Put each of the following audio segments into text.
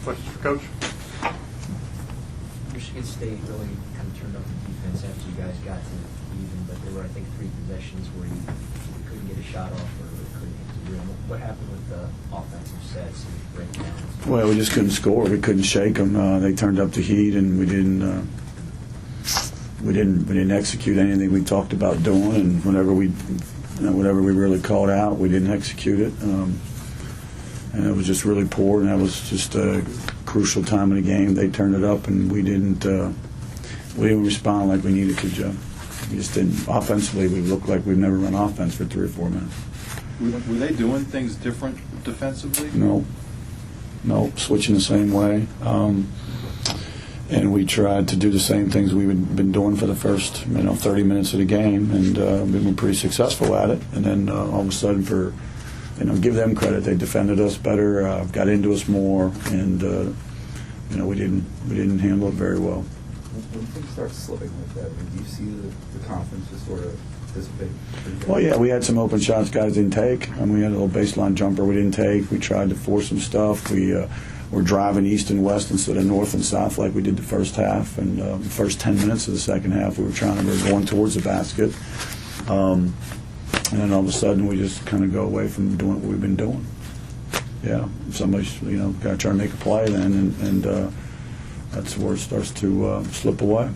Questions for Coach? Michigan State really kind of turned up the defense after you guys got to even, but there were, I think, 3 possessions where you couldn't get a shot off or couldn't hit the rim. What happened with the offensive sets and breakdowns? Well, we just couldn't score. We couldn't shake them. They turned up the heat, and we didn't execute anything we talked about doing. And whenever we really called out, we didn't execute it. And it was just really poor, and that was just a crucial time in the game. They turned it up, and we didn't respond like we needed to, Joe. We just didn't. Offensively, we looked like we've never run offense for 3 or 4 minutes. Were they doing things different defensively? No, switching the same way. And we tried to do the same things we've been doing for the first 30 minutes of the game, and we've been pretty successful at it. And then all of a sudden, give them credit, they defended us better, got into us more, and we didn't handle it very well. When things start slipping like that, do you see the confidence just sort of dissipate? Well, yeah, we had some open shots guys didn't take. We had a little baseline jumper we didn't take. We tried to force some stuff. We were driving east and west instead of north and south like we did the first half. And the first 10 minutes of the second half, we were going towards the basket. And then all of a sudden, we just kind of go away from doing what we've been doing. Yeah, somebody's got to try to make a play then, and that's where it starts to slip away.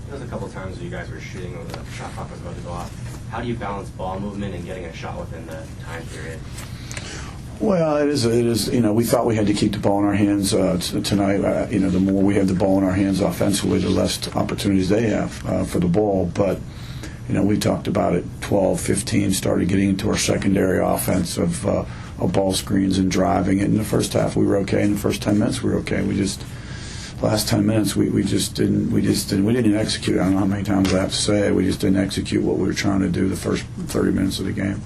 There was a couple of times where you guys were shooting when the shot clock was about to go off. How do you balance ball movement and getting a shot within the time period? Well, it is. We thought we had to keep the ball in our hands tonight. The more we have the ball in our hands offensively, the less opportunities they have for the ball. But we talked about it. 12, 15 started getting into our secondary offense of ball screens and driving it. In the first half, we were okay. In the first 10 minutes, we were okay. Last 10 minutes, we didn't execute. I don't know how many times I have to say it. We just didn't execute what we were trying to do the first 30 minutes of the game.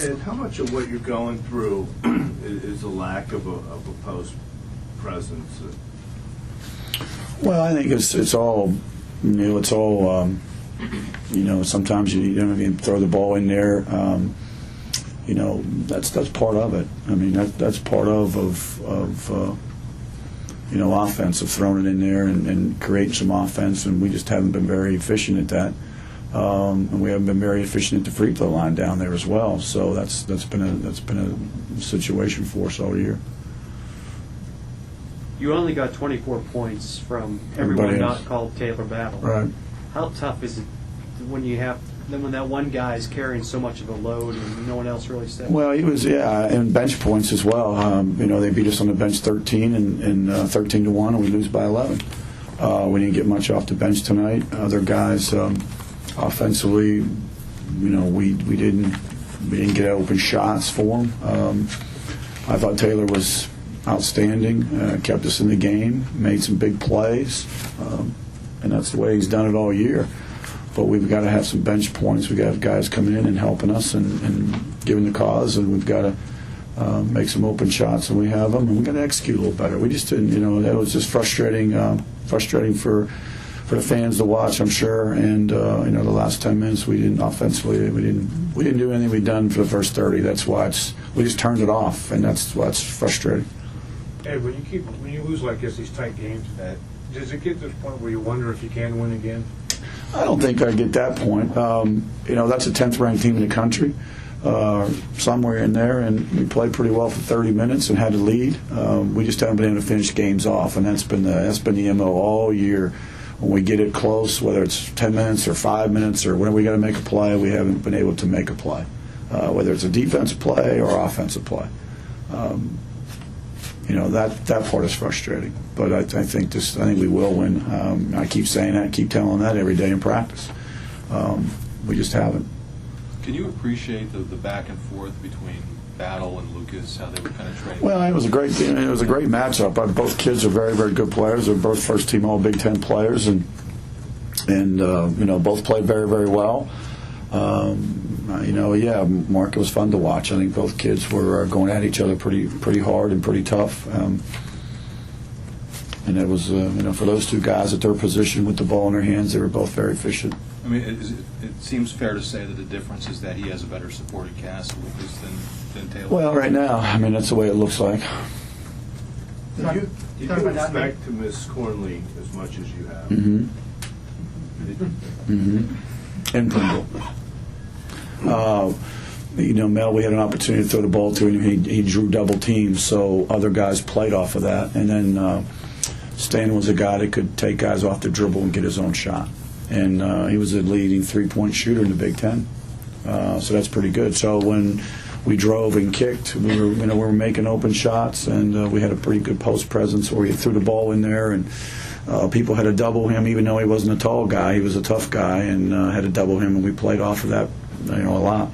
And how much of what you're going through is a lack of a post presence? Well, I think it's all. Sometimes you don't even throw the ball in there. That's part of it. That's part of offense, of throwing it in there and creating some offense, and we just haven't been very efficient at that. And we haven't been very efficient at the free throw line down there as well. So that's been a situation for us all year. You only got 24 points from everyone not called Taylor Battle. Right. How tough is it when that one guy is carrying so much of a load and no one else really steps? Well, he was, and bench points as well. They beat us on the bench 13 and 13-1, and we lose by 11. We didn't get much off the bench tonight. Other guys, offensively, we didn't get open shots for them. I thought Taylor was outstanding, kept us in the game, made some big plays, and that's the way he's done it all year. But we've got to have some bench points. We've got to have guys coming in and helping us and giving the cause, and we've got to make some open shots, and we have them, and we've got to execute a little better. We just didn't, that was just frustrating for the fans to watch, I'm sure. And the last 10 minutes we didn't offensively. We didn't do anything we'd done for the first 30. That's why we just turned it off, and that's why it's frustrating. Hey, when you lose like this, these tight games, does it get to the point where you wonder if you can win again? I don't think I get that point. That's a 10th ranked team in the country, somewhere in there, and we played pretty well for 30 minutes and had a lead. We just haven't been able to finish games off, and that's been the MO all year. When we get it close, whether it's 10 minutes or 5 minutes or when we got to make a play, we haven't been able to make a play, whether it's a defensive play or offensive play. That part is frustrating, but I think we will win. I keep saying that, keep telling that every day in practice. We just haven't. Can you appreciate the back and forth between Battle and Lucas, how they were penetrating? Well, it was a great matchup. Both kids are very, very good players. They're both first-team All Big Ten players, and both played very, very well. Mark, it was fun to watch. I think both kids were going at each other pretty hard and pretty tough. And it was, for those two guys at their position with the ball in their hands, they were both very efficient. I mean, it seems fair to say that the difference is that he has a better supporting cast with this than Taylor. Well, right now, I mean, that's the way it looks like. Did you expect to miss Cornley as much as you have? Mm-hmm. And Pringle. Mel, we had an opportunity to throw the ball to him. He drew double teams, so other guys played off of that. And then Stan was a guy that could take guys off the dribble and get his own shot. And he was a leading three-point shooter in the Big Ten. So that's pretty good. So when we drove and kicked, we were making open shots, and we had a pretty good post presence where he threw the ball in there, and people had to double him, even though he wasn't a tall guy. He was a tough guy, and had to double him, and we played off of that, a lot.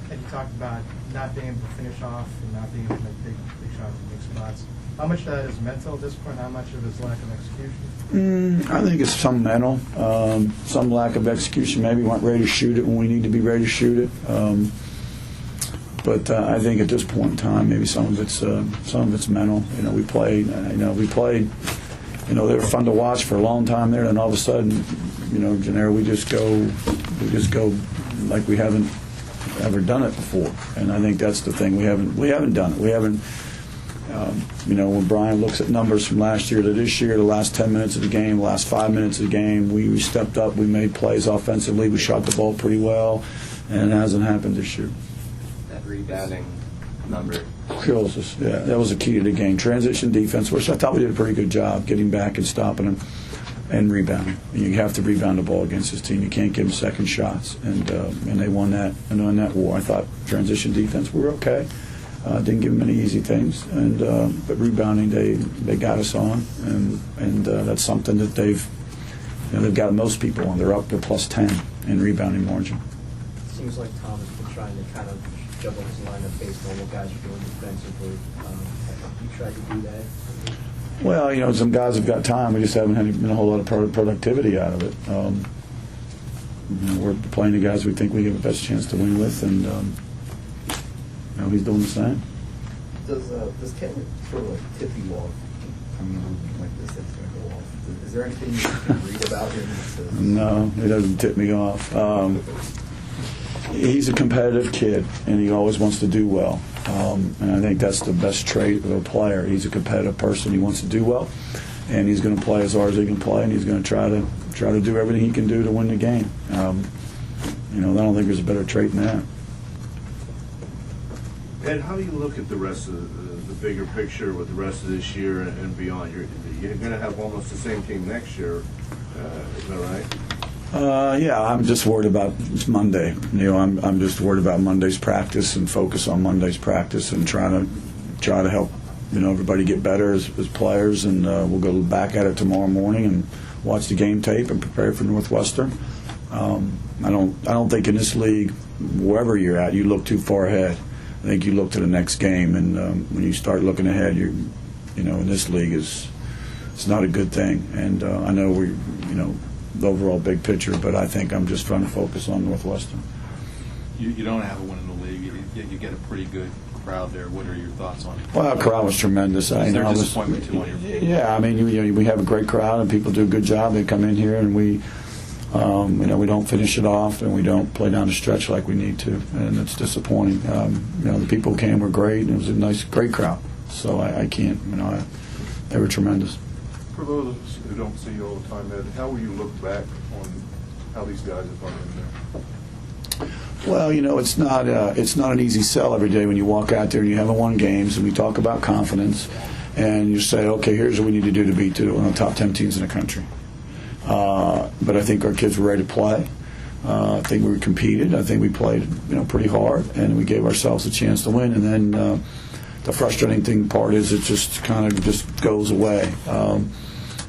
And you talked about not being able to finish off and not being able to make big shots and big spots. How much of that is mental at this point? How much of it is lack of execution? I think it's some mental, some lack of execution. Maybe we weren't ready to shoot it when we need to be ready to shoot it. But I think at this point in time, maybe some of it's mental. We played. They were fun to watch for a long time there, and all of a sudden, Gennaro, we just go like we haven't ever done it before. And I think that's the thing. We haven't done it. We haven't. When Brian looks at numbers from last year to this year, the last 10 minutes of the game, the last 5 minutes of the game, we stepped up. We made plays offensively. We shot the ball pretty well, and it hasn't happened this year. That rebounding number. Kills us. Yeah, that was the key to the game. Transition defense, which I thought we did a pretty good job getting back and stopping them and rebounding. You have to rebound the ball against this team. You can't give them second shots, and they won that war. I thought transition defense, we were okay. Didn't give them any easy things, but rebounding they got us on, and that's something that they've got most people on. They're up to plus 10 in rebounding margin. Seems like Tom has been trying to kind of juggle his lineup based on what guys are doing defensively. Have you tried to do that? Well, some guys have got time. We just haven't had a whole lot of productivity out of it. We're playing the guys we think we have the best chance to win with, and he's doing the same. Does Taylor sort of like tip you off? I mean, like this, that's going to go off. Is there anything you can read about him that says? No, he doesn't tip me off. He's a competitive kid, and he always wants to do well. And I think that's the best trait of a player. He's a competitive person. He wants to do well, and he's going to play as hard as he can play, and he's going to try to do everything he can do to win the game. I don't think there's a better trait than that. Ed, how do you look at the rest of the bigger picture with the rest of this year and beyond? You're going to have almost the same team next year, is that right? Yeah, I'm just worried about Monday. I'm just worried about Monday's practice and focus on Monday's practice and try to help everybody get better as players. And we'll go back at it tomorrow morning and watch the game tape and prepare for Northwestern. I don't think in this league, wherever you're at, you look too far ahead. I think you look to the next game, and when you start looking ahead, in this league it's not a good thing. And I know the overall big picture, but I think I'm just trying to focus on Northwestern. You don't have a win in the league. You get a pretty good crowd there. What are your thoughts on it? Well, the crowd was tremendous. Is there disappointment too on your? Yeah, I mean, we have a great crowd, and people do a good job. They come in here, and we don't finish it off, and we don't play down the stretch like we need to, and it's disappointing. The people who came were great, and it was great crowd. So I can't, they were tremendous. For those who don't see you all the time, Ed, how will you look back on how these guys have hung in there? Well, it's not an easy sell every day when you walk out there and you haven't won games, and we talk about confidence, and you say, okay, here's what we need to do to beat one of the top 10 teams in the country. But I think our kids were ready to play. I think we competed. I think we played, pretty hard, and we gave ourselves a chance to win. And then the frustrating part is it just kind of goes away.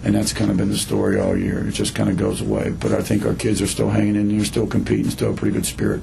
And that's kind of been the story all year. It just kind of goes away. But I think our kids are still hanging in there, still competing, still a pretty good spirit.